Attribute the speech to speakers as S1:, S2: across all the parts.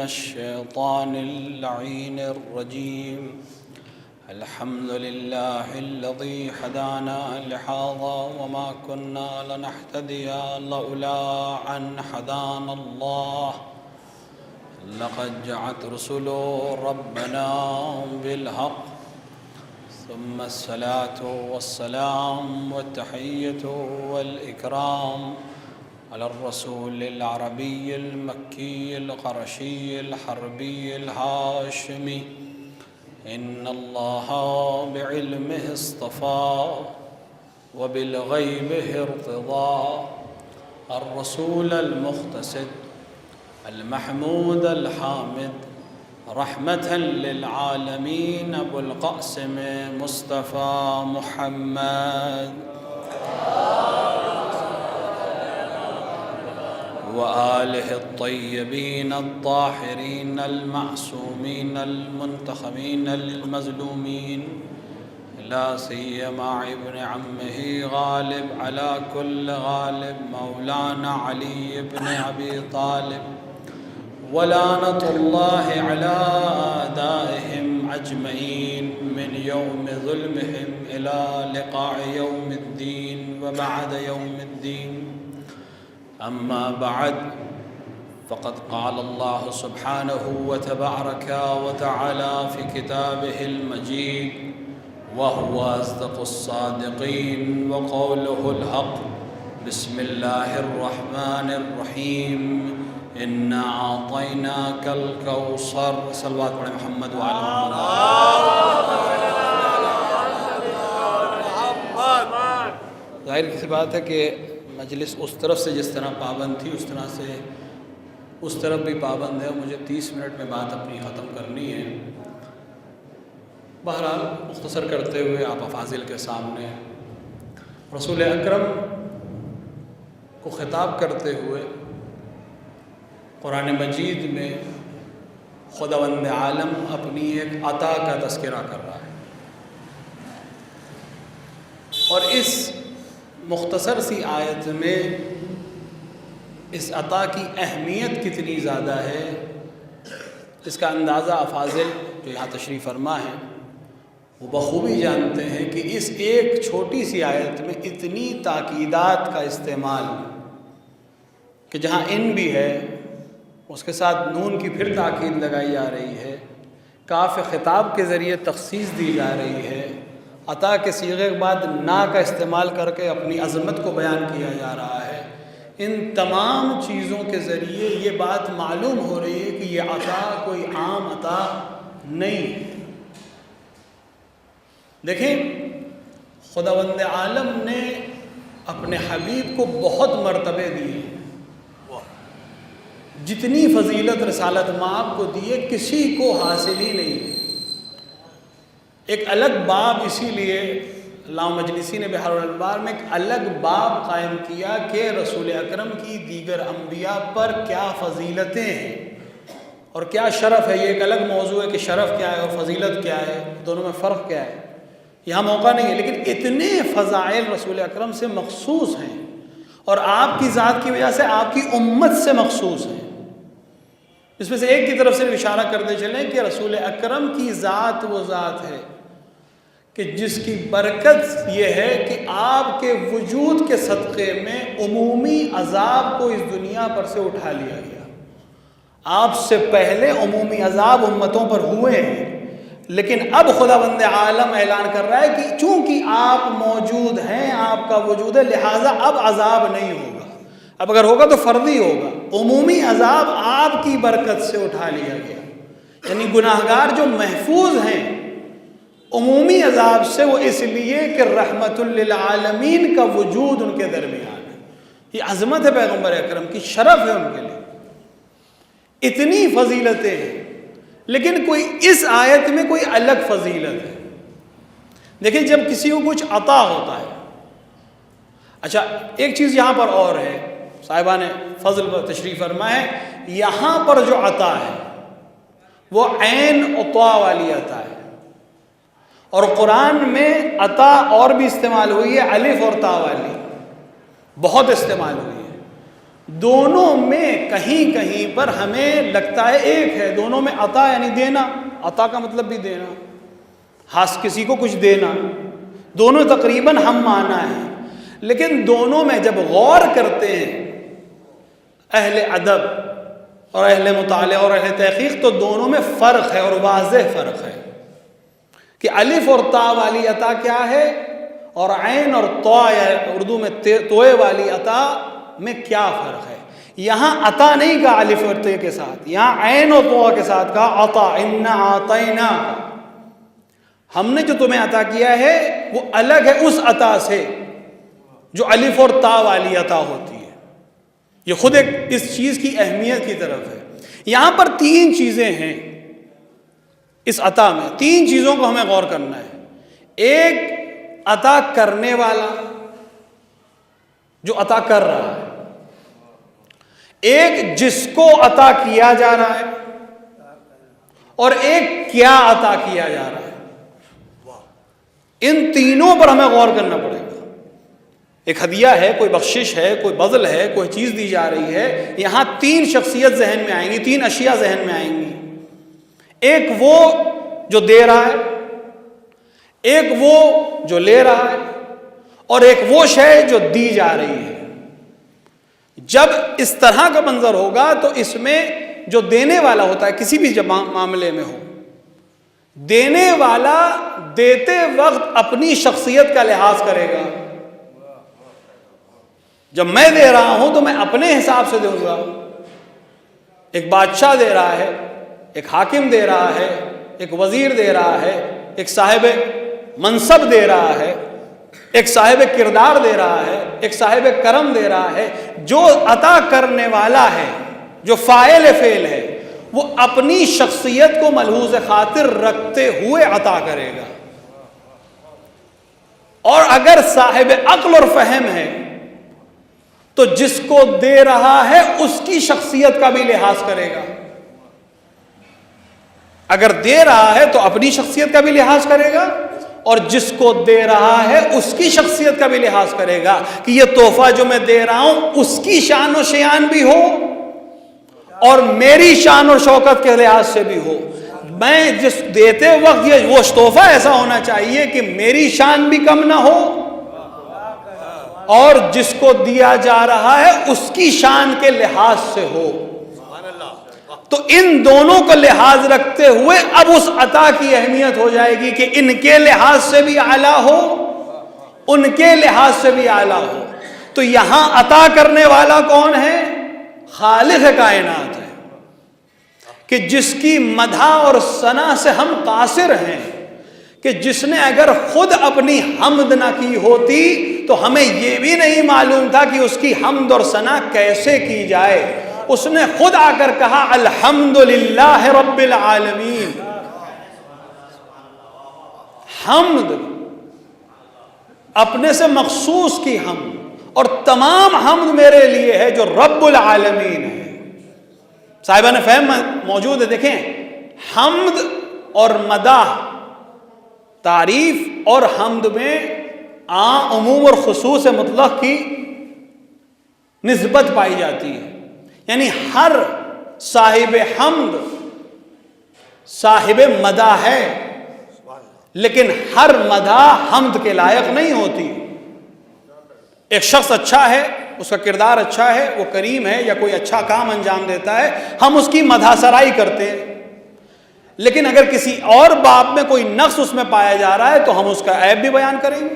S1: الشيطان اللعين الرجيم. الحمد لله الذي هدانا لهذا وما كنا لنهتدي لولا أن هدانا الله. لقد جاءت رسل ربنا بالحق. ثم الصلاة والسلام والتحية والإكرام على الرسول العربي المكي القرشي الحربي الهاشمي. إن الله بعلمه اصطفى وبالغيب ارتضى. الرسول المقتصد المحمود الحامد رحمة للعالمين أبو القاسم مصطفى محمد وآله الطيبين الطاهرين المعصومين المنتخبين المظلومين، لا سيما ابن عمه غالب على كل غالب مولانا علي بن أبي طالب. ولعنة الله على أعدائهم أجمعين من يوم ظلمهم إلى لقاء يوم الدين وبعد يوم الدين. أما بعد، فقد قال الله سبحانه وتبارك وتعالى في كتابه المجيد وهو أصدق الصادقين وقوله الحق. بسم الله الرحمن الرحيم. إنا أعطيناك الكوثر. صلوات علی محمد وعلی محمد. ظاہر کی بات ہے کہ مجلس اس طرف سے جس طرح پابند تھی اس طرح سے اس طرف بھی پابند ہے. مجھے 30 منٹ میں بات اپنی ختم کرنی ہے. بہرحال مختصر کرتے ہوئے آپ افاضل کے سامنے رسول اکرم کو خطاب کرتے ہوئے قرآن مجید میں خداوند عالم اپنی ایک عطا کا تذکرہ کر رہا ہے، اور اس مختصر سی آیت میں اس عطا کی اہمیت کتنی زیادہ ہے اس کا اندازہ افاضل جو یہاں تشریف فرما ہے وہ بخوبی جانتے ہیں کہ اس ایک چھوٹی سی آیت میں اتنی تاکیدات کا استعمال کہ جہاں ان بھی ہے اس کے ساتھ نون کی پھر تاکید لگائی جا رہی ہے، کاف خطاب کے ذریعے تخصیص دی جا رہی ہے، عطا کے صیغے کے بعد نا کا استعمال کر کے اپنی عظمت کو بیان کیا جا رہا ہے. ان تمام چیزوں کے ذریعے یہ بات معلوم ہو رہی ہے کہ یہ عطا کوئی عام عطا نہیں ہے. دیکھیں، خداوند عالم نے اپنے حبیب کو بہت مرتبے دیے. جتنی فضیلت رسالت مآب کو دیے کسی کو حاصل ہی نہیں. ایک الگ باب اسی لیے علامہ مجلسی نے بحار الانوار میں ایک الگ باب قائم کیا کہ رسول اکرم کی دیگر انبیاء پر کیا فضیلتیں ہیں اور کیا شرف ہے. یہ ایک الگ موضوع ہے کہ شرف کیا ہے اور فضیلت کیا ہے، دونوں میں فرق کیا ہے، یہاں موقع نہیں ہے. لیکن اتنے فضائل رسول اکرم سے مخصوص ہیں اور آپ کی ذات کی وجہ سے آپ کی امت سے مخصوص ہیں. اس میں سے ایک کی طرف سے اشارہ کرتے چلیں کہ رسول اکرم کی ذات وہ ذات ہے کہ جس کی برکت یہ ہے کہ آپ کے وجود کے صدقے میں عمومی عذاب کو اس دنیا پر سے اٹھا لیا گیا. آپ سے پہلے عمومی عذاب امتوں پر ہوئے ہیں، لیکن اب خداوند عالم اعلان کر رہا ہے کہ چونکہ آپ موجود ہیں، آپ کا وجود ہے، لہٰذا اب عذاب نہیں ہوگا. اب اگر ہوگا تو فردی ہوگا. عمومی عذاب آپ کی برکت سے اٹھا لیا گیا. یعنی گناہگار جو محفوظ ہیں عمومی عذاب سے، وہ اس لیے کہ رحمت للعالمین کا وجود ان کے درمیان ہے. یہ عظمت ہے پیغمبر اکرم کی، شرف ہے ان کے لیے. اتنی فضیلتیں ہیں، لیکن کوئی اس آیت میں کوئی الگ فضیلت ہے. دیکھیں، جب کسی کو کچھ عطا ہوتا ہے، اچھا ایک چیز یہاں پر اور ہے، صاحبان فضل پر تشریف فرما ہے، یہاں پر جو عطا ہے وہ عین عطا والی عطا ہے. اور قرآن میں عطا اور بھی استعمال ہوئی ہے، الف اور تا والی بہت استعمال ہوئی ہے. دونوں میں کہیں کہیں پر ہمیں لگتا ہے ایک ہے، دونوں میں عطا یعنی دینا، عطا کا مطلب بھی دینا، کسی کو کچھ دینا، دونوں تقریباً ہم معنی ہیں، لیکن دونوں میں جب غور کرتے ہیں اہل ادب اور اہل مطالعہ اور اہل تحقیق تو دونوں میں فرق ہے، اور واضح فرق ہے کہ الف اور تا والی عطا کیا ہے اور عین اور طا یا اردو میں توئے والی عطا میں کیا فرق ہے۔ یہاں عطا نہیں کہا الف اور تے کے ساتھ، یہاں عین اور طا کے ساتھ کہا عطا، انا اعطینا، ہم نے جو تمہیں عطا کیا ہے وہ الگ ہے اس عطا سے جو الف اور تا والی عطا ہوتی ہے۔ یہ خود ایک اس چیز کی اہمیت کی طرف ہے۔ یہاں پر تین چیزیں ہیں اس عطا میں، تین چیزوں کو ہمیں غور کرنا ہے۔ ایک عطا کرنے والا جو عطا کر رہا ہے، ایک جس کو عطا کیا جا رہا ہے، اور ایک کیا عطا کیا جا رہا ہے۔ ان تینوں پر ہمیں غور کرنا پڑے گا۔ ایک ہدیہ ہے، کوئی بخشش ہے، کوئی بذل ہے، کوئی چیز دی جا رہی ہے، یہاں تین شخصیت ذہن میں آئیں گی، تین اشیاء ذہن میں آئیں گی۔ ایک وہ جو دے رہا ہے، ایک وہ جو لے رہا ہے، اور ایک وہ شے جو دی جا رہی ہے۔ جب اس طرح کا منظر ہوگا تو اس میں جو دینے والا ہوتا ہے کسی بھی معاملے میں ہو، دینے والا دیتے وقت اپنی شخصیت کا لحاظ کرے گا۔ جب میں دے رہا ہوں تو میں اپنے حساب سے دوں گا۔ ایک بادشاہ دے رہا ہے، ایک حاکم دے رہا ہے، ایک وزیر دے رہا ہے، ایک صاحب منصب دے رہا ہے، ایک صاحب کردار دے رہا ہے، ایک صاحب کرم دے رہا ہے۔ جو عطا کرنے والا ہے، جو فاعل فعل ہے، وہ اپنی شخصیت کو ملحوظ خاطر رکھتے ہوئے عطا کرے گا۔ اور اگر صاحب عقل اور فہم ہے تو جس کو دے رہا ہے اس کی شخصیت کا بھی لحاظ کرے گا۔ اگر دے رہا ہے تو اپنی شخصیت کا بھی لحاظ کرے گا، اور جس کو دے رہا ہے اس کی شخصیت کا بھی لحاظ کرے گا کہ یہ تحفہ جو میں دے رہا ہوں اس کی شان و شیان بھی ہو اور میری شان اور شوکت کے لحاظ سے بھی ہو۔ میں جس دیتے وقت یہ وہ تحفہ ایسا ہونا چاہیے کہ میری شان بھی کم نہ ہو اور جس کو دیا جا رہا ہے اس کی شان کے لحاظ سے ہو۔ تو ان دونوں کو لحاظ رکھتے ہوئے اب اس عطا کی اہمیت ہو جائے گی کہ ان کے لحاظ سے بھی اعلیٰ ہو، ان کے لحاظ سے بھی اعلیٰ ہو۔ تو یہاں عطا کرنے والا کون ہے؟ خالق کائنات ہے، کہ جس کی مدح اور ثنا سے ہم قاصر ہیں، کہ جس نے اگر خود اپنی حمد نہ کی ہوتی تو ہمیں یہ بھی نہیں معلوم تھا کہ اس کی حمد اور ثنا کیسے کی جائے۔ اس نے خود آ کر کہا الحمدللہ رب العالمین۔ حمد اپنے سے مخصوص کی حمد، اور تمام حمد میرے لیے ہے جو رب العالمین ہے۔ صاحبان فہم موجود ہے، دیکھیں حمد اور مدح، تعریف اور حمد میں عموم اور خصوص مطلق کی نسبت پائی جاتی ہے، یعنی ہر صاحب حمد صاحب مدح ہے، لیکن ہر مدح حمد کے لائق نہیں ہوتی۔ ایک شخص اچھا ہے، اس کا کردار اچھا ہے، وہ کریم ہے یا کوئی اچھا کام انجام دیتا ہے، ہم اس کی مدح سرائی کرتے ہیں، لیکن اگر کسی اور باب میں کوئی نقص اس میں پایا جا رہا ہے تو ہم اس کا عیب بھی بیان کریں گے۔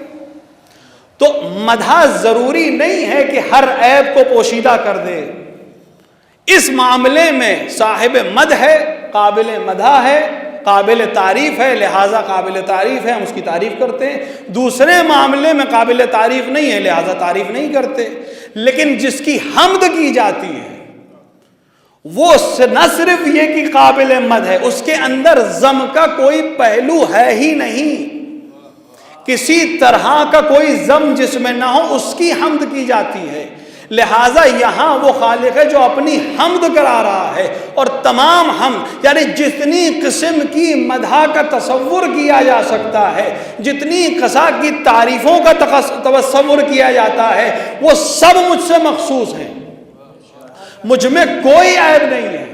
S1: تو مدح ضروری نہیں ہے کہ ہر عیب کو پوشیدہ کر دے۔ اس معاملے میں صاحب مدح ہے، قابل مدح ہے، قابل تعریف ہے، لہذا قابل تعریف ہے، ہم اس کی تعریف کرتے ہیں۔ دوسرے معاملے میں قابل تعریف نہیں ہے، لہذا تعریف نہیں کرتے۔ لیکن جس کی حمد کی جاتی ہے وہ نہ صرف یہ کہ قابل مدح ہے، اس کے اندر ذم کا کوئی پہلو ہے ہی نہیں، کسی طرح کا کوئی ذم جس میں نہ ہو اس کی حمد کی جاتی ہے۔ لہٰذا یہاں وہ خالق ہے جو اپنی حمد کرا رہا ہے، اور تمام حمد یعنی جتنی قسم کی مدح کا تصور کیا جا سکتا ہے، جتنی قسم کی تعریفوں کا تصور کیا جاتا ہے، وہ سب مجھ سے مخصوص ہیں۔ مجھ میں کوئی عیب نہیں ہے،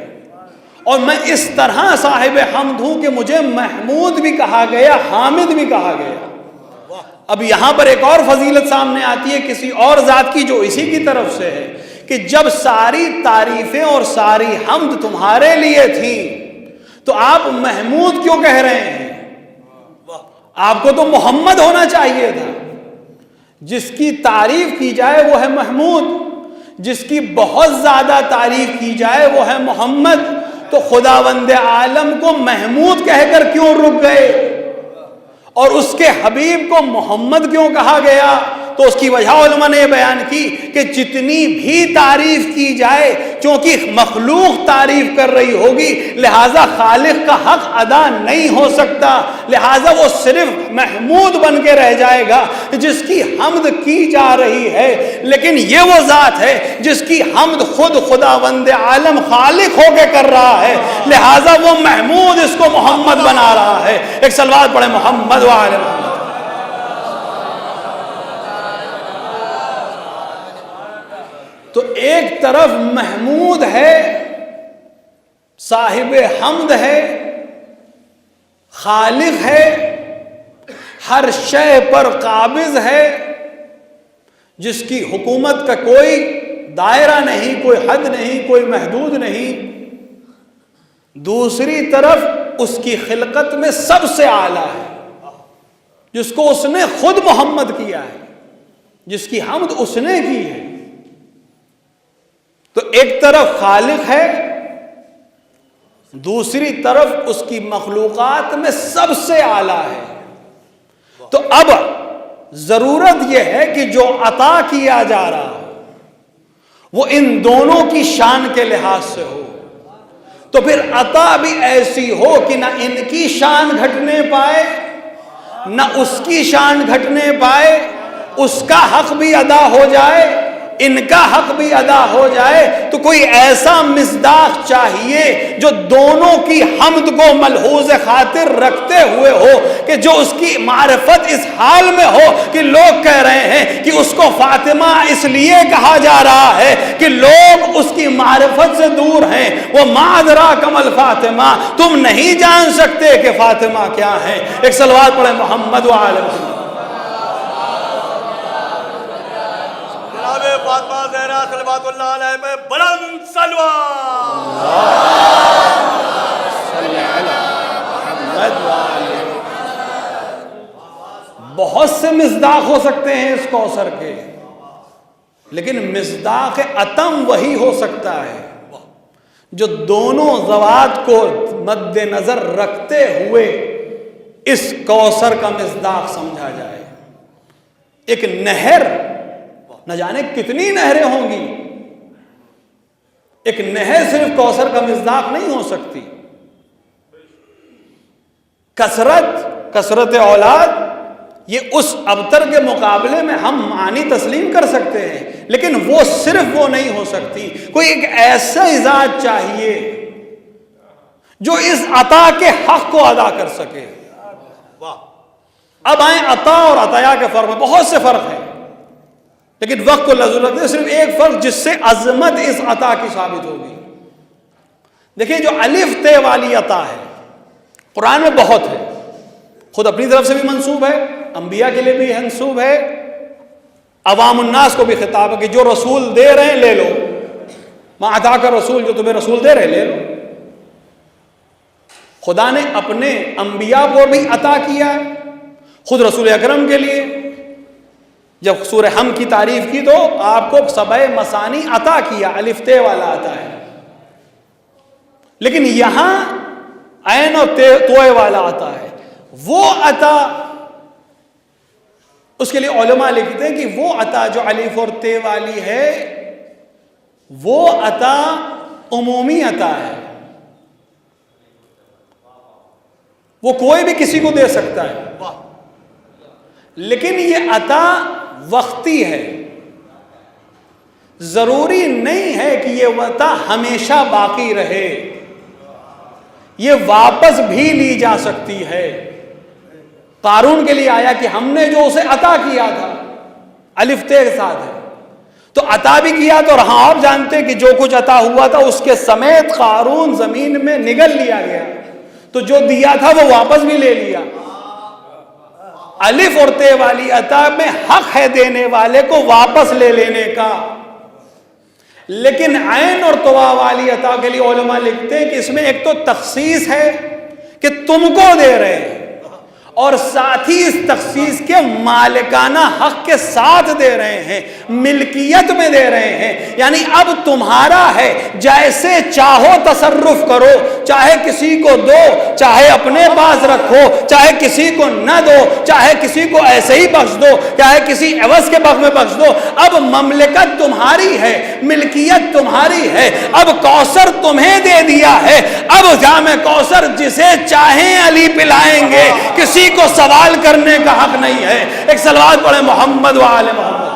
S1: اور میں اس طرح صاحب حمد ہوں کہ مجھے محمود بھی کہا گیا، حامد بھی کہا گیا۔ اب یہاں پر ایک اور فضیلت سامنے آتی ہے کسی اور ذات کی جو اسی کی طرف سے ہے، کہ جب ساری تعریفیں اور ساری حمد تمہارے لیے تھیں تو آپ محمود کیوں کہہ رہے ہیں؟ آپ کو تو محمد ہونا چاہیے تھا۔ جس کی تعریف کی جائے وہ ہے محمود، جس کی بہت زیادہ تعریف کی جائے وہ ہے محمد، تو خداوند عالم کو محمود کہہ کر کیوں رک گئے اور اس کے حبیب کو محمد کیوں کہا گیا؟ تو اس کی وجہ علماء نے بیان کی کہ جتنی بھی تعریف کی جائے، چونکہ مخلوق تعریف کر رہی ہوگی لہٰذا خالق کا حق ادا نہیں ہو سکتا، لہٰذا وہ صرف محمود بن کے رہ جائے گا جس کی حمد کی جا رہی ہے۔ لیکن یہ وہ ذات ہے جس کی حمد خود خداوند عالم خالق ہو کے کر رہا ہے، لہٰذا وہ محمود اس کو محمد بنا رہا ہے۔ ایک صلوات پڑھیں محمد و آل محمد۔ تو ایک طرف محمود ہے، صاحب حمد ہے، خالق ہے، ہر شے پر قابض ہے، جس کی حکومت کا کوئی دائرہ نہیں، کوئی حد نہیں، کوئی محدود نہیں۔ دوسری طرف اس کی خلقت میں سب سے اعلیٰ ہے، جس کو اس نے خود محمد کیا ہے، جس کی حمد اس نے کی ہے۔ تو ایک طرف خالق ہے، دوسری طرف اس کی مخلوقات میں سب سے اعلیٰ ہے۔ تو اب ضرورت یہ ہے کہ جو عطا کیا جا رہا ہو وہ ان دونوں کی شان کے لحاظ سے ہو، تو پھر عطا بھی ایسی ہو کہ نہ ان کی شان گھٹنے پائے نہ اس کی شان گھٹنے پائے، اس کا حق بھی ادا ہو جائے، ان کا حق بھی ادا ہو جائے۔ تو کوئی ایسا مصداق چاہیے جو دونوں کی حمد کو ملحوظ خاطر رکھتے ہوئے ہو، کہ جو اس کی معرفت اس حال میں ہو کہ لوگ کہہ رہے ہیں کہ اس کو فاطمہ اس لیے کہا جا رہا ہے کہ لوگ اس کی معرفت سے دور ہیں۔ وہ ما ادراک مل فاطمہ، تم نہیں جان سکتے کہ فاطمہ کیا ہے۔ ایک صلوات پڑھیں محمد و آل محمد۔
S2: فاطمہ زہرا صلوات اللہ علیہ میں بلند صلوات۔
S1: بہت سے مصداق ہو سکتے ہیں اس کوثر کے، لیکن مصداق اتم وہی ہو سکتا ہے جو دونوں ذوات کو مد نظر رکھتے ہوئے اس کوثر کا مصداق سمجھا جائے۔ ایک نہر، نہ جانے کتنی نہریں ہوں گی، ایک نہر صرف کوثر کا مصداق نہیں ہو سکتی۔ کثرت اولاد یہ اس ابتر کے مقابلے میں ہم معنی تسلیم کر سکتے ہیں، لیکن وہ صرف وہ نہیں ہو سکتی۔ کوئی ایک ایسا ذات چاہیے جو اس عطا کے حق کو ادا کر سکے۔ اب آئیں عطا اور عطیہ کے فرق میں بہت سے فرق ہیں، لیکن وقت کو ضرورت ہے صرف ایک فرق جس سے عظمت اس عطا کی ثابت ہوگی۔ دیکھیں جو الف تے والی عطا ہے قرآن میں بہت ہے، خود اپنی طرف سے بھی منسوب ہے، انبیاء کے لیے بھی منسوب ہے، عوام الناس کو بھی خطاب ہے کہ جو رسول دے رہے ہیں لے لو، ما عطاک رسول، جو تمہیں رسول دے رہے لے لو۔ خدا نے اپنے انبیاء کو بھی عطا کیا ہے، خود رسول اکرم کے لیے جب سورہ حم کی تعریف کی تو آپ کو سبع مثانی عطا کیا، الف تے والا عطا ہے، لیکن یہاں عین اور توئے والا عطا ہے۔ وہ عطا، اس کے لیے علماء لکھتے ہیں کہ وہ عطا جو الف اور تے والی ہے وہ عطا عمومی عطا ہے، وہ کوئی بھی کسی کو دے سکتا ہے، لیکن یہ عطا وقتی ہے، ضروری نہیں ہے کہ یہ عطا ہمیشہ باقی رہے، یہ واپس بھی لی جا سکتی ہے۔ قارون کے لیے آیا کہ ہم نے جو اسے عطا کیا تھا الف تے کے ساتھ ہے، تو عطا بھی کیا تو رہا، آپ جانتے ہیں کہ جو کچھ عطا ہوا تھا اس کے سمیت قارون زمین میں نگل لیا گیا، تو جو دیا تھا وہ واپس بھی لے لیا۔ الف اور تے والی عطا میں حق ہے دینے والے کو واپس لے لینے کا، لیکن عین اور طوا والی عطا کے لیے علماء لکھتے ہیں کہ اس میں ایک تو تخصیص ہے کہ تم کو دے رہے ہیں، اور ساتھ ہی اس تخصیص کے مالکانہ حق کے ساتھ دے رہے ہیں، ملکیت میں دے رہے ہیں، یعنی اب تمہارا ہے، جیسے چاہو تصرف کرو، چاہے کسی کو دو، چاہے اپنے پاس رکھو، چاہے کسی کو نہ دو، چاہے کسی کو ایسے ہی بخش دو، چاہے کسی عوض کے بخش میں بخش دو، اب مملکت تمہاری ہے، ملکیت تمہاری ہے، اب کوثر تمہیں دے دیا ہے، اب جام کوثر جسے چاہیں علی پلائیں گے، کسی کو سوال کرنے کا حق نہیں ہے۔ ایک صلوات پڑھیں محمد و آل محمد۔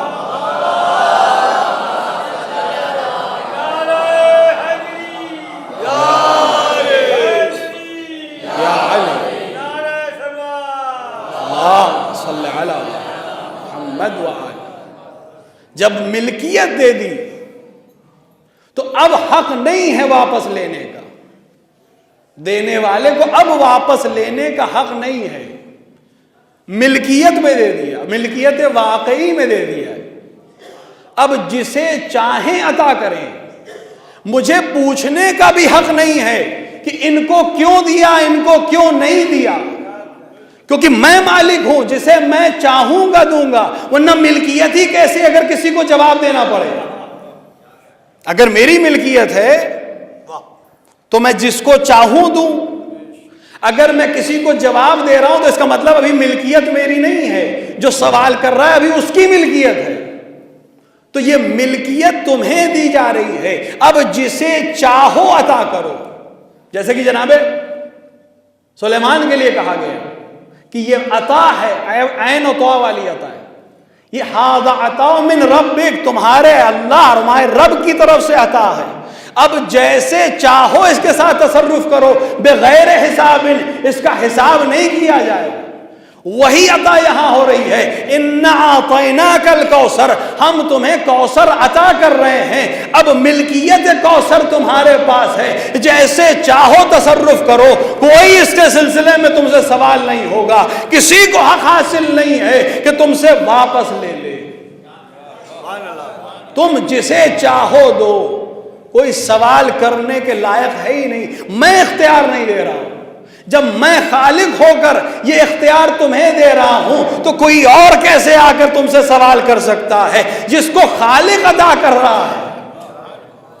S1: جب ملکیت دے دی تو اب حق نہیں ہے واپس لینے کا، دینے والے کو اب واپس لینے کا حق نہیں ہے، ملکیت میں دے دیا، ملکیت واقعی میں دے دیا ہے۔ اب جسے چاہیں عطا کریں، مجھے پوچھنے کا بھی حق نہیں ہے کہ ان کو کیوں دیا، ان کو کیوں نہیں دیا، کیونکہ میں مالک ہوں، جسے میں چاہوں گا دوں گا، ورنہ ملکیت ہی کیسے اگر کسی کو جواب دینا پڑے۔ اگر میری ملکیت ہے تو میں جس کو چاہوں دوں، اگر میں کسی کو جواب دے رہا ہوں تو اس کا مطلب ابھی ملکیت میری نہیں ہے، جو سوال کر رہا ہے ابھی اس کی ملکیت ہے۔ تو یہ ملکیت تمہیں دی جا رہی ہے، اب جسے چاہو عطا کرو، جیسے کہ جناب سلیمان کے لیے کہا گیا کہ یہ عطا ہے، عین و طوا والی عطا ہے، یہ ھذا عطا من ربک، تمہارے اللہ اور ہمارے رب کی طرف سے عطا ہے، اب جیسے چاہو اس کے ساتھ تصرف کرو، بغیر حساب، اس کا حساب نہیں کیا جائے گا۔ وہی عطا یہاں ہو رہی ہے، اِنَّا أَعْطَيْنَاكَ الْكَوْثَرَ، ہم تمہیں کوثر عطا کر رہے ہیں، اب ملکیت کوثر تمہارے پاس ہے، جیسے چاہو تصرف کرو، کوئی اس کے سلسلے میں تم سے سوال نہیں ہوگا، کسی کو حق حاصل نہیں ہے کہ تم سے واپس لے لے، تم جسے چاہو دو، کوئی سوال کرنے کے لائق ہے ہی نہیں، میں اختیار نہیں دے رہا ہوں۔ جب میں خالق ہو کر یہ اختیار تمہیں دے رہا ہوں تو کوئی اور کیسے آ کر تم سے سوال کر سکتا ہے؟ جس کو خالق عطا کر رہا ہے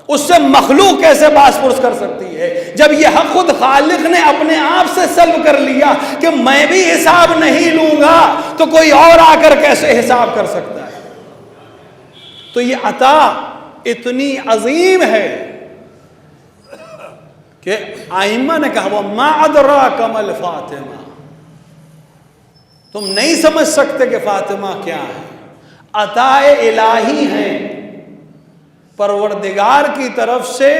S1: اس سے مخلوق کیسے باز پرس کر سکتی ہے؟ جب یہ حق خود خالق نے اپنے آپ سے سلب کر لیا کہ میں بھی حساب نہیں لوں گا تو کوئی اور آ کر کیسے حساب کر سکتا ہے؟ تو یہ عطا اتنی عظیم ہے کہ ائمہ نے کہا وَمَا أَدْرَاكَ مَا الْفَاتِمَةُ، تم نہیں سمجھ سکتے کہ فاطمہ کیا ہے، عطائے الہی ہیں پروردگار کی طرف سے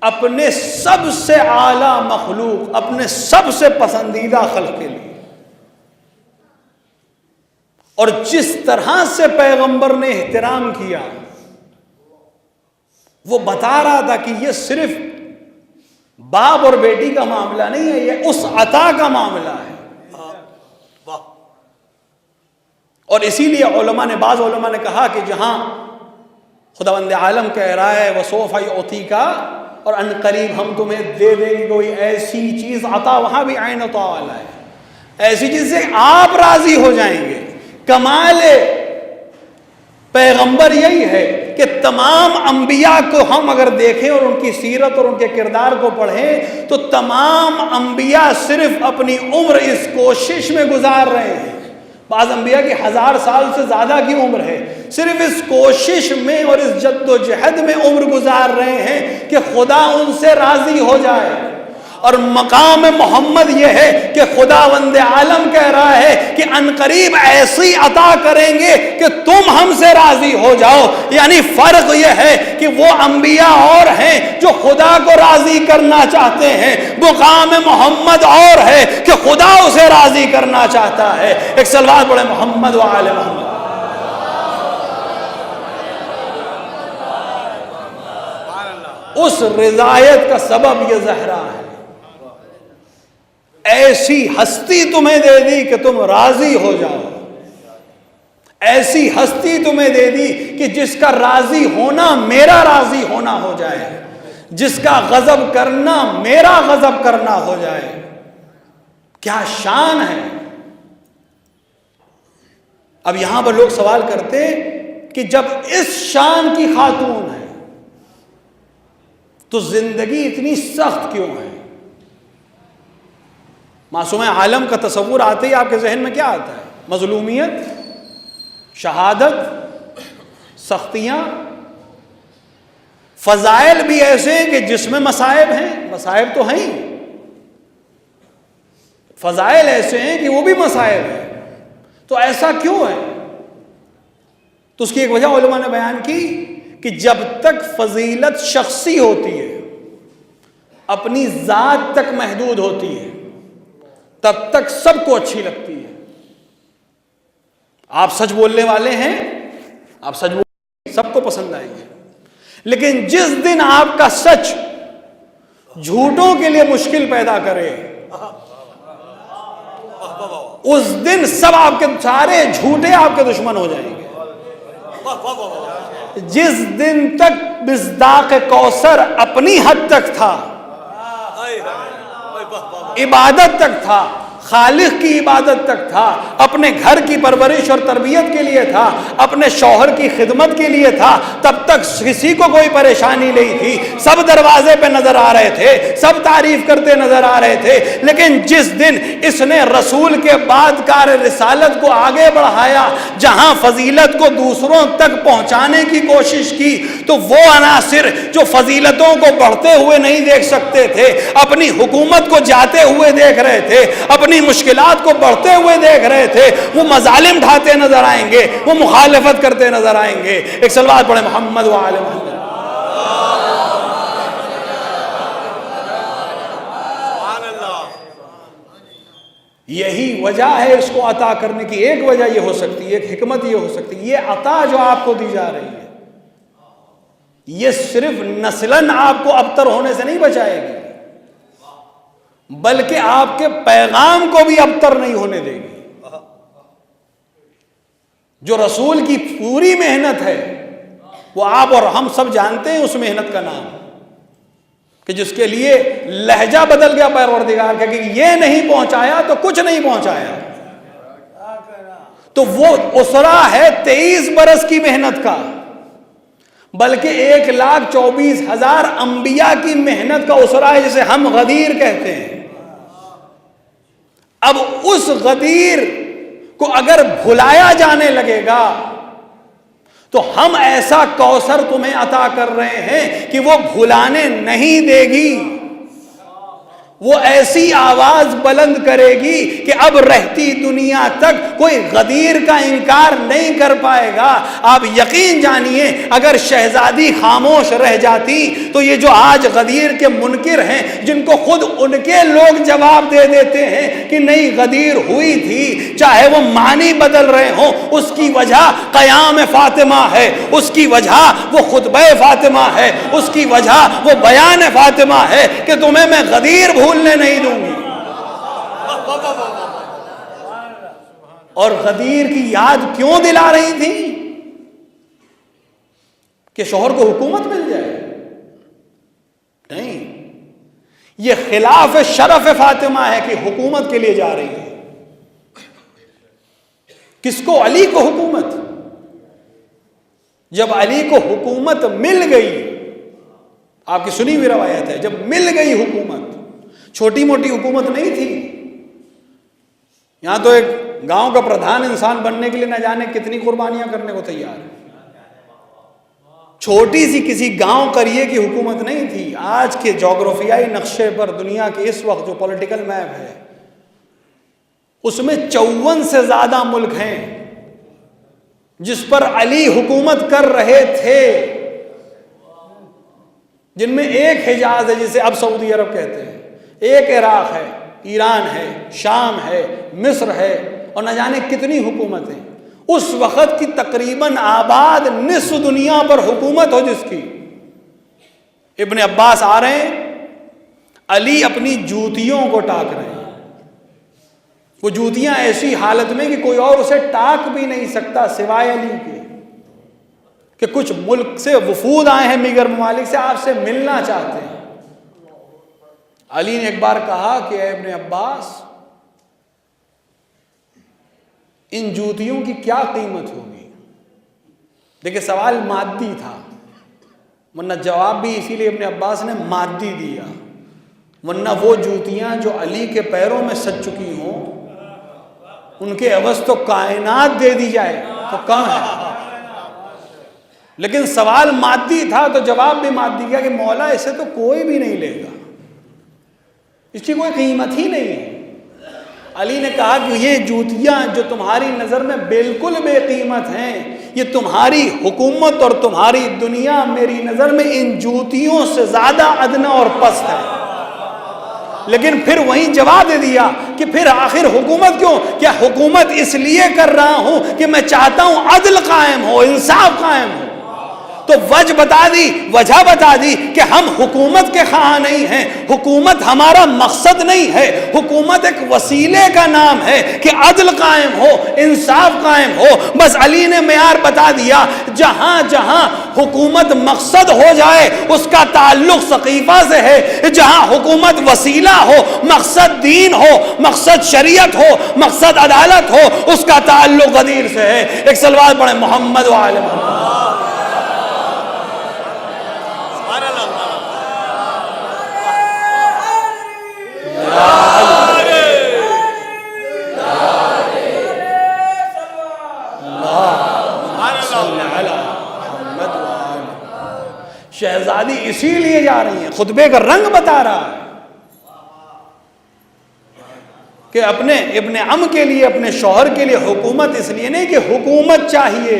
S1: اپنے سب سے اعلیٰ مخلوق، اپنے سب سے پسندیدہ خلق کے لیے۔ اور جس طرح سے پیغمبر نے احترام کیا، وہ بتا رہا تھا کہ یہ صرف باپ اور بیٹی کا معاملہ نہیں ہے، یہ اس عطا کا معاملہ ہے۔ اور اسی لیے بعض علماء نے کہا کہ جہاں خداوند عالم کہہ رہا ہے وَسَوْفَ يُعْطِيكَ، اور ان قریب ہم تمہیں دے دیں گے کوئی ایسی چیز عطا، وہاں بھی عین و طوا والا ہے، ایسی چیز سے آپ راضی ہو جائیں گے۔ کمال پیغمبر یہی ہے کہ تمام انبیاء کو ہم اگر دیکھیں اور ان کی سیرت اور ان کے کردار کو پڑھیں تو تمام انبیاء صرف اپنی عمر اس کوشش میں گزار رہے ہیں، بعض انبیاء کی 1000 سال سے زیادہ کی عمر ہے، صرف اس کوشش میں اور اس جد و جہد میں عمر گزار رہے ہیں کہ خدا ان سے راضی ہو جائے۔ اور مقام محمد یہ ہے کہ خداوند عالم کہہ رہا ہے کہ عنقریب ایسی عطا کریں گے کہ تم ہم سے راضی ہو جاؤ، یعنی فرق یہ ہے کہ وہ انبیاء اور ہیں جو خدا کو راضی کرنا چاہتے ہیں، مقام محمد اور ہے کہ خدا اسے راضی کرنا چاہتا ہے۔ ایک صلوات پڑھیں محمد و آل محمد۔ اس رضایت کا سبب یہ زہرا ہے. ایسی ہستی تمہیں دے دی کہ تم راضی ہو جاؤ. ایسی ہستی تمہیں دے دی کہ جس کا راضی ہونا میرا راضی ہونا ہو جائے, جس کا غضب کرنا میرا غضب کرنا ہو جائے. کیا شان ہے. اب یہاں پر لوگ سوال کرتے کہ جب اس شان کی خاتون ہے تو زندگی اتنی سخت کیوں ہے؟ معصوم عالم کا تصور آتے ہی آپ کے ذہن میں کیا آتا ہے؟ مظلومیت, شہادت, سختیاں, فضائل بھی ایسے ہیں کہ جس میں مصائب ہیں. مصائب تو ہیں, فضائل ایسے ہیں کہ وہ بھی مصائب ہیں. تو ایسا کیوں ہے؟ تو اس کی ایک وجہ علماء نے بیان کی کہ جب تک فضیلت شخصی ہوتی ہے, اپنی ذات تک محدود ہوتی ہے, تب تک سب کو اچھی لگتی ہے. آپ سچ بولنے والے ہیں, آپ سچ بولیں سب کو پسند آئیں گے. لیکن جس دن آپ کا سچ جھوٹوں کے لیے مشکل پیدا کرے, اس دن سب آپ کے سارے جھوٹے آپ کے دشمن ہو جائیں گے. جس دن تک مصداق کوثر اپنی حد تک تھا, عبادت تک تھا, خالق کی عبادت تک تھا, اپنے گھر کی پرورش اور تربیت کے لیے تھا, اپنے شوہر کی خدمت کے لیے تھا, تب تک کسی کو کوئی پریشانی نہیں تھی. سب دروازے پہ نظر آ رہے تھے, سب تعریف کرتے نظر آ رہے تھے. لیکن جس دن اس نے رسول کے بعد کار رسالت کو آگے بڑھایا, جہاں فضیلت کو دوسروں تک پہنچانے کی کوشش کی, تو وہ عناصر جو فضیلتوں کو بڑھتے ہوئے نہیں دیکھ سکتے تھے, اپنی حکومت کو جاتے ہوئے دیکھ رہے تھے, اپنی مشکلات کو بڑھتے ہوئے دیکھ رہے تھے, وہ مظالم ڈھاتے نظر آئیں گے, وہ مخالفت کرتے نظر آئیں گے. ایک صلوات پڑھیں محمد وآل محمد. یہی وجہ ہے اس کو عطا کرنے کی. ایک وجہ یہ ہو سکتی ہے, ایک حکمت یہ ہو سکتی ہے, یہ عطا جو آپ کو دی جا رہی ہے یہ صرف نسلاً آپ کو ابتر ہونے سے نہیں بچائے گی, بلکہ آپ کے پیغام کو بھی ابتر نہیں ہونے دے گی. جو رسول کی پوری محنت ہے وہ آپ اور ہم سب جانتے ہیں اس محنت کا نام, کہ جس کے لیے لہجہ بدل گیا پروردگار کا کہ یہ نہیں پہنچایا تو کچھ نہیں پہنچایا. تو وہ اسرا ہے 23 برس کی محنت کا, بلکہ 1,24,000 انبیاء کی محنت کا اسرا ہے, جسے ہم غدیر کہتے ہیں. اب اس غدیر کو اگر بھلایا جانے لگے گا تو ہم ایسا کوثر تمہیں عطا کر رہے ہیں کہ وہ بھلانے نہیں دے گی. وہ ایسی آواز بلند کرے گی کہ اب رہتی دنیا تک کوئی غدیر کا انکار نہیں کر پائے گا. آپ یقین جانیے اگر شہزادی خاموش رہ جاتی تو یہ جو آج غدیر کے منکر ہیں, جن کو خود ان کے لوگ جواب دے دیتے ہیں کہ نہیں غدیر ہوئی تھی, چاہے وہ معنی بدل رہے ہوں, اس کی وجہ قیام فاطمہ ہے, اس کی وجہ وہ خطبہ فاطمہ ہے, اس کی وجہ وہ بیان فاطمہ ہے کہ تمہیں میں غدیر بھولنے نہیں دوں گی. اور غدیر کی یاد کیوں دلا رہی تھی؟ کہ شوہر کو حکومت مل جائے؟ نہیں, یہ خلاف شرف فاطمہ ہے کہ حکومت کے لیے جا رہی ہے. کس کو؟ علی کو حکومت. جب علی کو حکومت مل گئی, آپ کی سنی ہوئی روایت ہے, جب مل گئی حکومت, چھوٹی موٹی حکومت نہیں تھی. یہاں تو ایک گاؤں کا پردھان انسان بننے کے لیے نہ جانے کتنی قربانیاں کرنے کو تیار ہے. چھوٹی سی کسی گاؤں قریے کی حکومت نہیں تھی. آج کے جغرافیائی نقشے پر دنیا کے اس وقت جو پولیٹیکل میپ ہے اس میں 54 سے زیادہ ملک ہیں جس پر علی حکومت کر رہے تھے, جن میں ایک حجاز ہے جسے اب سعودی عرب کہتے ہیں, ایک عراق ہے, ایران ہے, شام ہے, مصر ہے, اور نہ جانے کتنی حکومتیں. اس وقت کی تقریباً آباد نصف دنیا پر حکومت ہو جس کی, ابن عباس آ رہے ہیں، علی اپنی جوتیوں کو ٹاک رہے ہیں، وہ جوتیاں ایسی حالت میں کہ کوئی اور اسے ٹاک بھی نہیں سکتا سوائے علی کے، کہ کچھ ملک سے وفود آئے ہیں، دیگر ممالک سے، آپ سے ملنا چاہتے ہیں۔ علی نے ایک بار کہا کہ اے ابن عباس، ان جوتیوں کی کیا قیمت ہوگی؟ دیکھیں سوال مادی تھا، ورنہ جواب بھی اسی لیے ابن عباس نے مادی دیا، ورنہ وہ جوتیاں جو علی کے پیروں میں سج چکی ہوں ان کے عوض تو کائنات دے دی جائے تو کم ہے، لیکن سوال مادی تھا تو جواب بھی مادی کیا کہ مولا اسے تو کوئی بھی نہیں لے گا، اس کی کوئی قیمت ہی نہیں ہے۔ علی نے کہا کہ یہ جوتیاں جو تمہاری نظر میں بالکل بے قیمت ہیں، یہ تمہاری حکومت اور تمہاری دنیا میری نظر میں ان جوتیوں سے زیادہ ادنا اور پست ہے۔ لیکن پھر وہیں جواب دے دیا کہ پھر آخر حکومت کیوں؟ کیا حکومت اس لیے کر رہا ہوں کہ میں چاہتا ہوں عدل قائم ہو، انصاف قائم ہو۔ تو وجہ بتا دی کہ ہم حکومت کے خواہاں نہیں ہیں، حکومت ہمارا مقصد نہیں ہے، حکومت ایک وسیلے کا نام ہے کہ عدل قائم ہو، انصاف قائم ہو۔ بس علی نے معیار بتا دیا، جہاں جہاں حکومت مقصد ہو جائے اس کا تعلق سقیفہ سے ہے، جہاں حکومت وسیلہ ہو، مقصد دین ہو، مقصد شریعت ہو، مقصد عدالت ہو، اس کا تعلق غدیر سے ہے۔ ایک صلوات پڑھیں محمد و آل محمد۔ شہزادی اسی لیے جا رہی ہیں، خطبے کا رنگ بتا رہا ہے کہ اپنے ابن عم کے لیے، اپنے شوہر کے لیے حکومت اس لیے نہیں کہ حکومت چاہیے،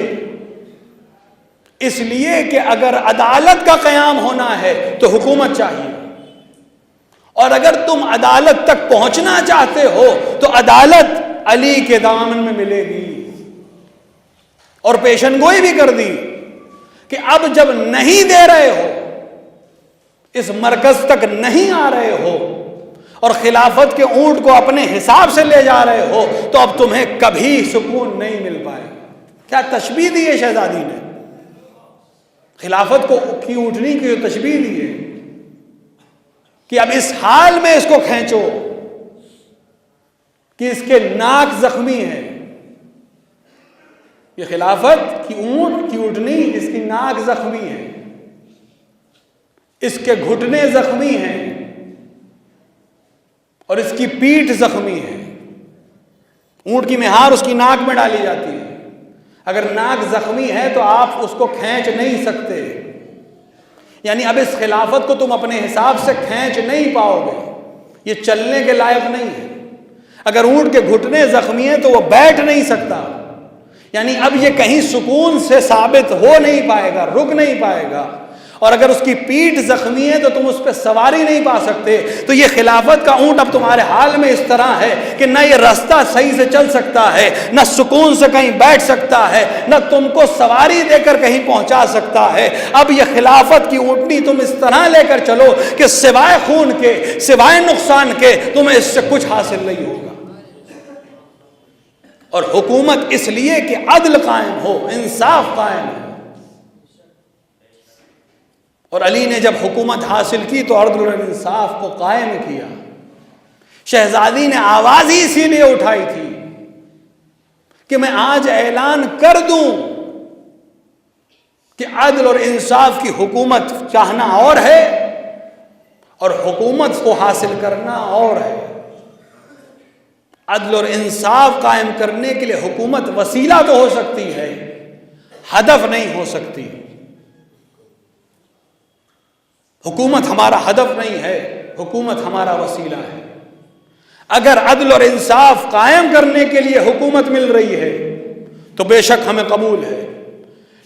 S1: اس لیے کہ اگر عدالت کا قیام ہونا ہے تو حکومت چاہیے، اور اگر تم عدالت تک پہنچنا چاہتے ہو تو عدالت علی کے دامن میں ملے گی۔ اور پیشن گوئی بھی کر دی کہ اب جب نہیں دے رہے ہو، اس مرکز تک نہیں آ رہے ہو اور خلافت کے اونٹ کو اپنے حساب سے لے جا رہے ہو تو اب تمہیں کبھی سکون نہیں مل پائے گا۔ کیا تشبیہ دی ہے شہزادی نے، خلافت کو کی اونٹنی کی جو تشبیہ دی ہے کہ اب اس حال میں اس کو کھینچو کہ اس کے ناک زخمی ہے۔ یہ خلافت کی اونٹ کی اونٹنی، اس کی ناک زخمی ہے، اس کے گھٹنے زخمی ہیں اور اس کی پیٹھ زخمی ہے۔ اونٹ کی مہار اس کی ناک میں ڈالی جاتی ہے، اگر ناک زخمی ہے تو آپ اس کو کھینچ نہیں سکتے، یعنی اب اس خلافت کو تم اپنے حساب سے کھینچ نہیں پاؤ گے، یہ چلنے کے لائق نہیں ہے۔ اگر اونٹ کے گھٹنے زخمی ہیں تو وہ بیٹھ نہیں سکتا، یعنی اب یہ کہیں سکون سے ثابت ہو نہیں پائے گا، رک نہیں پائے گا، اور اگر اس کی پیٹھ زخمی ہے تو تم اس پہ سواری نہیں پا سکتے۔ تو یہ خلافت کا اونٹ اب تمہارے حال میں اس طرح ہے کہ نہ یہ راستہ صحیح سے چل سکتا ہے، نہ سکون سے کہیں بیٹھ سکتا ہے، نہ تم کو سواری دے کر کہیں پہنچا سکتا ہے۔ اب یہ خلافت کی اونٹنی تم اس طرح لے کر چلو کہ سوائے خون کے، سوائے نقصان کے تمہیں اس سے کچھ حاصل نہیں ہوگا۔ اور حکومت اس لیے کہ عدل قائم ہو، انصاف قائم ہو۔ اور علی نے جب حکومت حاصل کی تو عدل اور انصاف کو قائم کیا۔ شہزادی نے آواز ہی اسی لیے اٹھائی تھی کہ میں آج اعلان کر دوں کہ عدل اور انصاف کی حکومت چاہنا اور ہے اور حکومت کو حاصل کرنا اور ہے۔ عدل اور انصاف قائم کرنے کے لیے حکومت وسیلہ تو ہو سکتی ہے، ہدف نہیں ہو سکتی۔ حکومت ہمارا ہدف نہیں ہے، حکومت ہمارا وسیلہ ہے۔ اگر عدل اور انصاف قائم کرنے کے لیے حکومت مل رہی ہے تو بے شک ہمیں قبول ہے،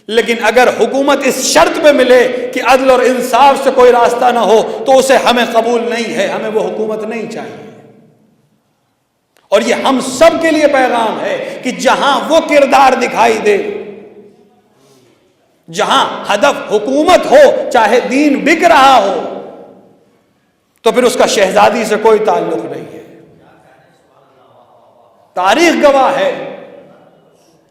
S1: لیکن اگر حکومت اس شرط پہ ملے کہ عدل اور انصاف سے کوئی راستہ نہ ہو تو اسے ہمیں قبول نہیں ہے، ہمیں وہ حکومت نہیں چاہیے۔ اور یہ ہم سب کے لیے پیغام ہے کہ جہاں وہ کردار دکھائی دے، جہاں ہدف حکومت ہو، چاہے دین بک رہا ہو، تو پھر اس کا شہزادی سے کوئی تعلق نہیں ہے۔ تاریخ گواہ ہے،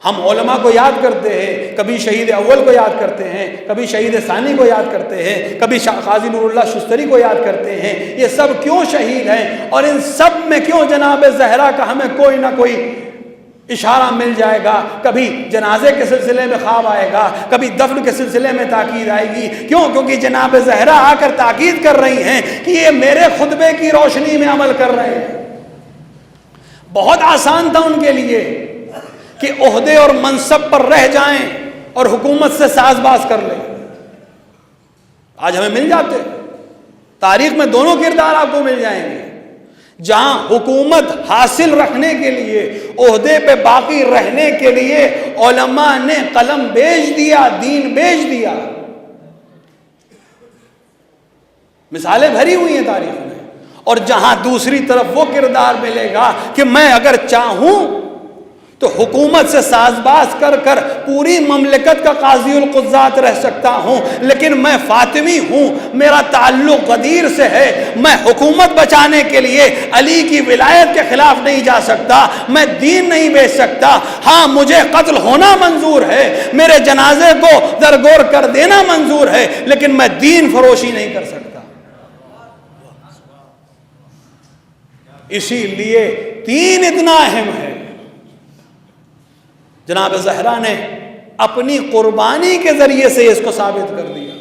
S1: ہم علماء کو یاد کرتے ہیں، کبھی شہید اول کو یاد کرتے ہیں، کبھی شہید ثانی کو یاد کرتے ہیں، کبھی قاضی نور اللہ شستری کو یاد کرتے ہیں۔ یہ سب کیوں شہید ہیں؟ اور ان سب میں کیوں جناب زہرا کا ہمیں کوئی نہ کوئی اشارہ مل جائے گا؟ کبھی جنازے کے سلسلے میں خواب آئے گا، کبھی دفن کے سلسلے میں تاکید آئے گی۔ کیوں؟ کیونکہ جناب زہرا آ کر تاکید کر رہی ہیں کہ یہ میرے خطبے کی روشنی میں عمل کر رہے ہیں۔ بہت آسان تھا ان کے لیے کہ عہدے اور منصب پر رہ جائیں اور حکومت سے ساز باز کر لیں۔ آج ہمیں مل جاتے، تاریخ میں دونوں کردار آپ کو مل جائیں گے۔ جہاں حکومت حاصل رکھنے کے لیے، عہدے پہ باقی رہنے کے لیے علماء نے قلم بیچ دیا، دین بیچ دیا۔ مثالیں بھری ہوئی ہیں تاریخ میں۔ اور جہاں دوسری طرف وہ کردار ملے گا کہ میں اگر چاہوں تو حکومت سے ساز باز کر کر پوری مملکت کا قاضی القضات رہ سکتا ہوں، لیکن میں فاطمی ہوں، میرا تعلق غدیر سے ہے، میں حکومت بچانے کے لیے علی کی ولایت کے خلاف نہیں جا سکتا، میں دین نہیں بیچ سکتا۔ ہاں مجھے قتل ہونا منظور ہے، میرے جنازے کو درگور کر دینا منظور ہے، لیکن میں دین فروشی نہیں کر سکتا۔ اسی لیے دین اتنا اہم ہے۔ جناب زہرا نے اپنی قربانی کے ذریعے سے اس کو ثابت کر دیا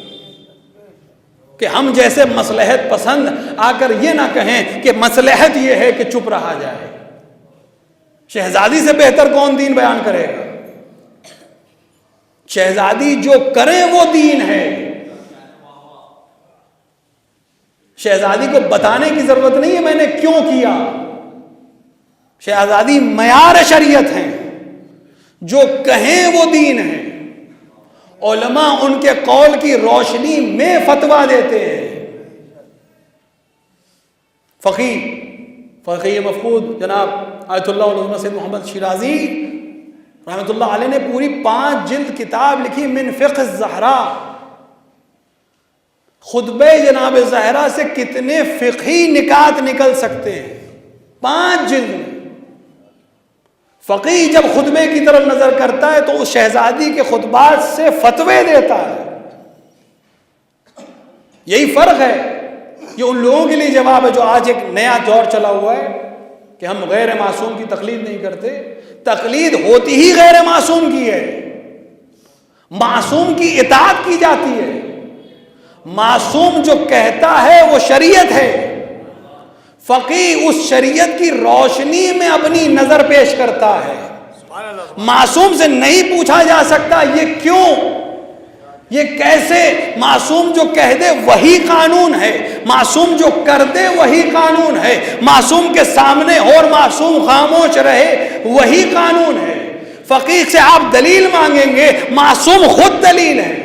S1: کہ ہم جیسے مصلحت پسند آ کر یہ نہ کہیں کہ مصلحت یہ ہے کہ چپ رہا جائے۔ شہزادی سے بہتر کون دین بیان کرے گا؟ شہزادی جو کریں وہ دین ہے۔ شہزادی کو بتانے کی ضرورت نہیں ہے میں نے کیوں کیا۔ شہزادی معیار شریعت ہیں، جو کہیں وہ دین ہے۔ علماء ان کے قول کی روشنی میں فتویٰ دیتے ہیں۔ فقیہ مفقود جناب آیت اللہ علامہ سید محمد شیرازی رحمۃ اللہ علیہ نے پوری 5 جلد کتاب لکھی من فقہ الزہرا۔ خطبہ جناب زہرا سے کتنے فقہی نکات نکل سکتے ہیں، 5 جلد میں۔ فقیہ جب خطبے کی طرف نظر کرتا ہے تو اس شہزادی کے خطبات سے فتوے دیتا ہے۔ یہی فرق ہے، یہ ان لوگوں کے لیے جواب ہے جو آج ایک نیا دور چلا ہوا ہے کہ ہم غیر معصوم کی تقلید نہیں کرتے۔ تقلید ہوتی ہی غیر معصوم کی ہے، معصوم کی اطاعت کی جاتی ہے۔ معصوم جو کہتا ہے وہ شریعت ہے، فقیہ اس شریعت کی روشنی میں اپنی نظر پیش کرتا ہے۔ معصوم سے نہیں پوچھا جا سکتا یہ کیوں، یہ کیسے۔ معصوم جو کہہ دے وہی قانون ہے، معصوم جو کر دے وہی قانون ہے، معصوم کے سامنے اور معصوم خاموش رہے وہی قانون ہے۔ فقیہ سے آپ دلیل مانگیں گے، معصوم خود دلیل ہے۔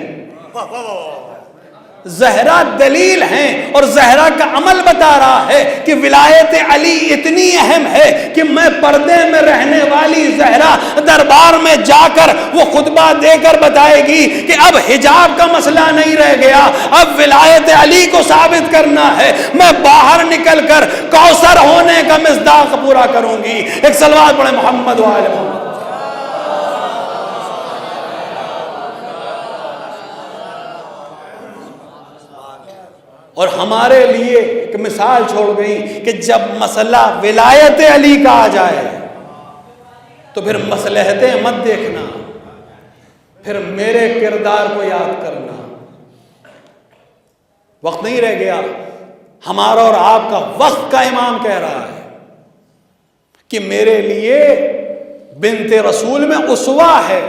S1: زہرا دلیل ہیں، اور زہرا کا عمل بتا رہا ہے کہ ولایت علی اتنی اہم ہے کہ میں پردے میں رہنے والی زہرا دربار میں جا کر وہ خطبہ دے کر بتائے گی کہ اب حجاب کا مسئلہ نہیں رہ گیا، اب ولایت علی کو ثابت کرنا ہے، میں باہر نکل کر کوثر ہونے کا مصداق پورا کروں گی۔ ایک صلوات پڑھیں محمد و آل محمد۔ اور ہمارے لیے ایک مثال چھوڑ گئی کہ جب مسئلہ ولایت علی کا آ جائے تو پھر مصلحتیں مت دیکھنا، پھر میرے کردار کو یاد کرنا۔ وقت نہیں رہ گیا، ہمارا اور آپ کا وقت کا امام کہہ رہا ہے کہ میرے لیے بنت رسول میں اسوہ ہے۔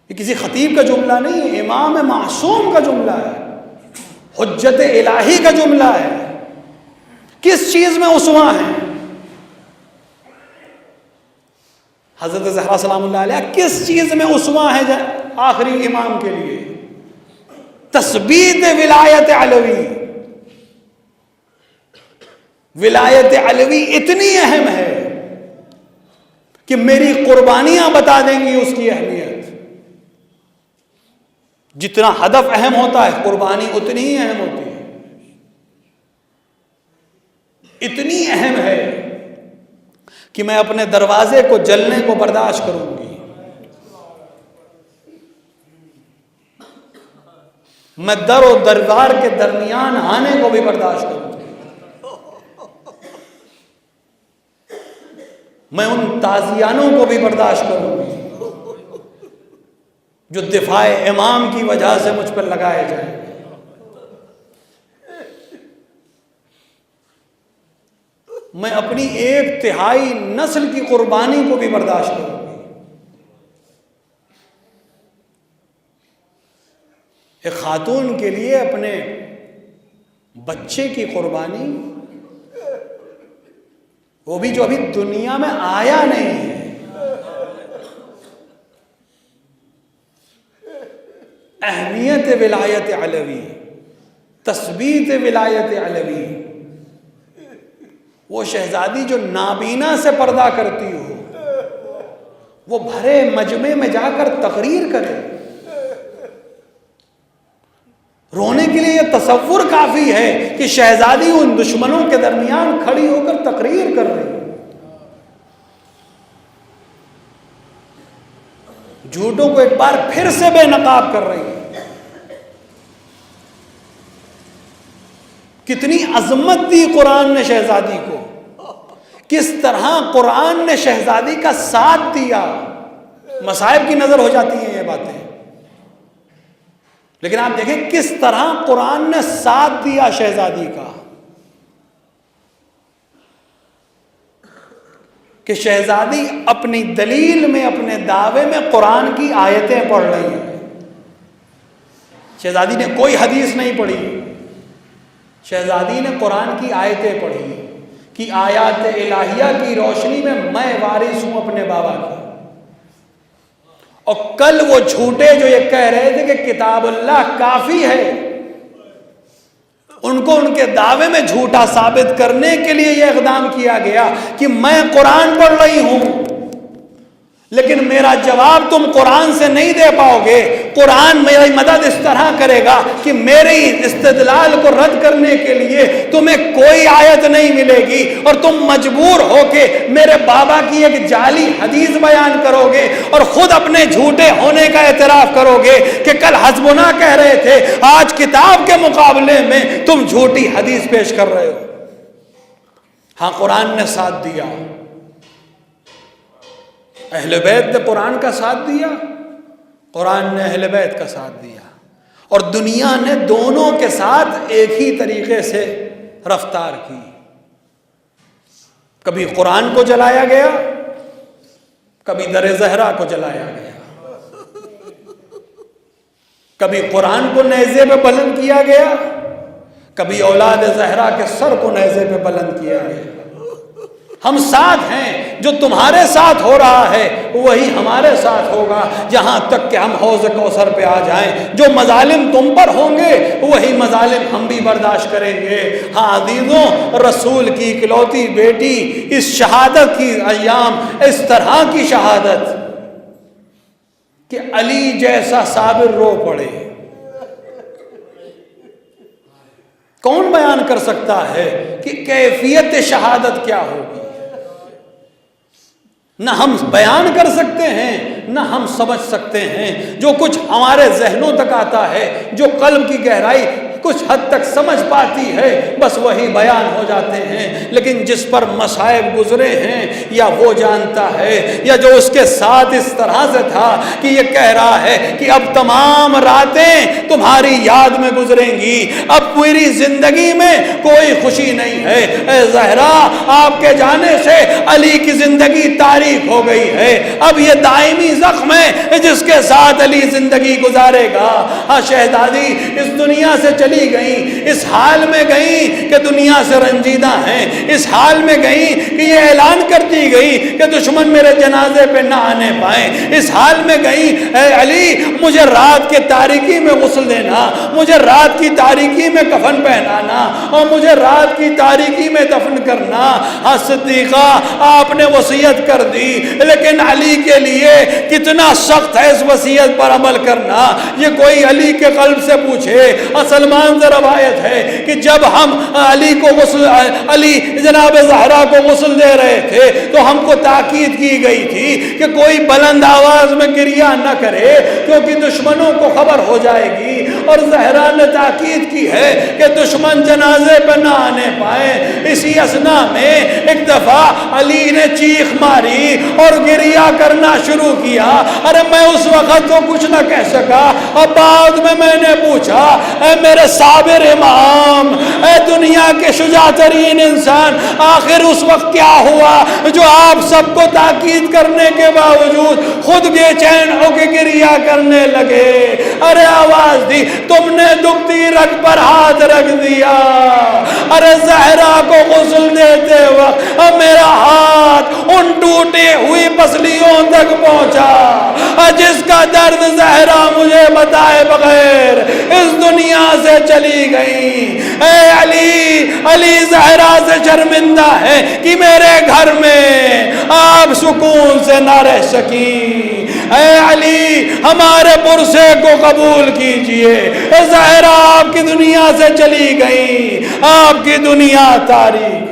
S1: یہ کسی خطیب کا جملہ نہیں ہے، امام معصوم کا جملہ ہے، حجت الہی کا جملہ ہے۔ کس چیز میں اسوہ ہیں؟ حضرت زہرا سلام اللہ علیہ کس چیز میں اسوہ ہے آخری امام کے لیے؟ تثبیت ولایت علوی۔ ولایت علوی اتنی اہم ہے کہ میری قربانیاں بتا دیں گی اس کی اہمیت۔ جتنا ہدف اہم ہوتا ہے قربانی اتنی ہی اہم ہوتی ہے، اتنی اہم ہے کہ میں اپنے دروازے کو جلنے کو برداشت کروں گی، میں در و دربار کے درمیان آنے کو بھی برداشت کروں گی، میں ان تازیانوں کو بھی برداشت کروں گی جو دفاع امام کی وجہ سے مجھ پر لگائے جائیں گے۔ میں اپنی 1/3 نسل کی قربانی کو بھی برداشت کروں گی۔ ایک خاتون کے لیے اپنے بچے کی قربانی، وہ بھی جو ابھی دنیا میں آیا نہیں ہے، اہمیت ولایت علوی، تثبیت ولایت علوی، وہ شہزادی جو نابینا سے پردہ کرتی ہو، وہ بھرے مجمع میں جا کر تقریر کرے، رونے کے لیے یہ تصور کافی ہے کہ شہزادی ان دشمنوں کے درمیان کھڑی ہو کر تقریر کر رہی ہے، جھوٹوں کو ایک بار پھر سے بے نقاب کر رہی ہے۔ کتنی عظمت دی قرآن نے شہزادی کو، کس طرح قرآن نے شہزادی کا ساتھ دیا۔ مصائب کی نظر ہو جاتی ہیں یہ باتیں، لیکن آپ دیکھیں کس طرح قرآن نے ساتھ دیا شہزادی کا، کہ شہزادی اپنی دلیل میں، اپنے دعوے میں قرآن کی آیتیں پڑھ رہی ہیں۔ شہزادی نے کوئی حدیث نہیں پڑھی، شہزادی نے قرآن کی آیتیں پڑھی کہ آیات الہیہ کی روشنی میں وارث ہوں اپنے بابا کی۔ اور کل وہ جھوٹے جو یہ کہہ رہے تھے کہ کتاب اللہ کافی ہے، ان کو ان کے دعوے میں جھوٹا ثابت کرنے کے لیے یہ اقدام کیا گیا کہ میں قرآن پڑھ رہی ہوں، لیکن میرا جواب تم قرآن سے نہیں دے پاؤ گے۔ قرآن میری مدد اس طرح کرے گا کہ میرے استدلال کو رد کرنے کے لیے تمہیں کوئی آیت نہیں ملے گی، اور تم مجبور ہو کے میرے بابا کی ایک جعلی حدیث بیان کرو گے اور خود اپنے جھوٹے ہونے کا اعتراف کرو گے کہ کل حسبنا کہہ رہے تھے، آج کتاب کے مقابلے میں تم جھوٹی حدیث پیش کر رہے ہو۔ ہاں، قرآن نے ساتھ دیا، اہل بیت نے قرآن کا ساتھ دیا، قرآن نے اہل بیت کا ساتھ دیا، اور دنیا نے دونوں کے ساتھ ایک ہی طریقے سے رفتار کی۔ کبھی قرآن کو جلایا گیا، کبھی در زہرا کو جلایا گیا، کبھی قرآن کو نیزے پہ بلند کیا گیا، کبھی اولاد زہرا کے سر کو نیزے پہ بلند کیا گیا۔ ہم ساتھ ہیں، جو تمہارے ساتھ ہو رہا ہے وہی ہمارے ساتھ ہوگا، جہاں تک کہ ہم حوض کوثر پہ آ جائیں۔ جو مظالم تم پر ہوں گے وہی مظالم ہم بھی برداشت کریں گے۔ ہاں عزیزوں، رسول کی اکلوتی بیٹی اس شہادت کی ایام، اس طرح کی شہادت کہ علی جیسا صابر رو پڑے، کون بیان کر سکتا ہے کہ کیفیت شہادت کیا ہوگی؟ نہ ہم بیان کر سکتے ہیں، نہ ہم سمجھ سکتے ہیں۔ جو کچھ ہمارے ذہنوں تک آتا ہے، جو قلب کی گہرائی کچھ حد تک سمجھ پاتی ہے، بس وہی بیان ہو جاتے ہیں۔ لیکن جس پر مصائب گزرے ہیں یا وہ جانتا ہے، یا جو اس کے ساتھ اس طرح سے تھا کہ یہ کہہ رہا ہے کہ اب تمام راتیں تمہاری یاد میں گزریں گی، اب میری زندگی میں کوئی خوشی نہیں ہے۔ اے زہرا، آپ کے جانے سے علی کی زندگی تاریک ہو گئی ہے، اب یہ دائمی زخم ہے جس کے ساتھ علی زندگی گزارے گا۔ ہاں، شہزادی اس دنیا سے چلی چلی گئیں، اس حال میں گئیں کہ دنیا سے رنجیدہ ہیں، اس حال میں گئیں کہ یہ اعلان کرتی گئی کہ دشمن میرے جنازے پہ نہ آنے پائیں، اس حال میں گئیں اے علی مجھے رات کے تاریکی میں غسل دینا، مجھے رات کی تاریکی میں کفن پہنانا اور مجھے رات کی تاریکی میں دفن کرنا۔ ہاں صدیقہ آپ نے وصیت کر دی، لیکن علی کے لیے کتنا سخت ہے اس وصیت پر عمل کرنا، یہ کوئی علی کے قلب سے پوچھے۔ سلمان سے روایت ہے کہ جب ہم علی جناب زہرا کو غسل دے رہے تھے تو ہم کو تاکید کی گئی تھی کہ کوئی بلند آواز میں گریہ نہ کرے کیونکہ دشمنوں کو خبر ہو جائے گی، اور زہرا نے تاکید کی ہے کہ دشمن جنازے پہ نہ آنے پائے۔ اسی اثنا میں ایک دفعہ علی نے چیخ ماری اور گریہ کرنا شروع کیا۔ ارے میں اس وقت تو کچھ نہ کہہ سکا، اور بعد میں نے پوچھا اے میرے صابر امام، اے دنیا کے شجاع ترین انسان، آخر اس وقت کیا ہوا جو آپ سب کو تاکید کرنے کے باوجود خود بے چین ہو کے گریہ کرنے لگے؟ ارے آواز دی، تم نے دکھتی رگ پر ہاتھ رکھ دیا۔ ارے زہرا کو غسل دیتے وقت میرا ہاتھ ان ٹوٹی ہوئی پسلیوں تک پہنچا جس کا درد زہرا مجھے بتائے بغیر اس دنیا سے چلی گئی۔ اے علی زہرا سے شرمندہ ہے کہ میرے گھر میں آپ سکون سے نہ رہ سکی۔ اے علی ہمارے پرسے کو قبول کیجئے، زہرا آپ کی دنیا سے چلی گئی، آپ کی دنیا تاریخ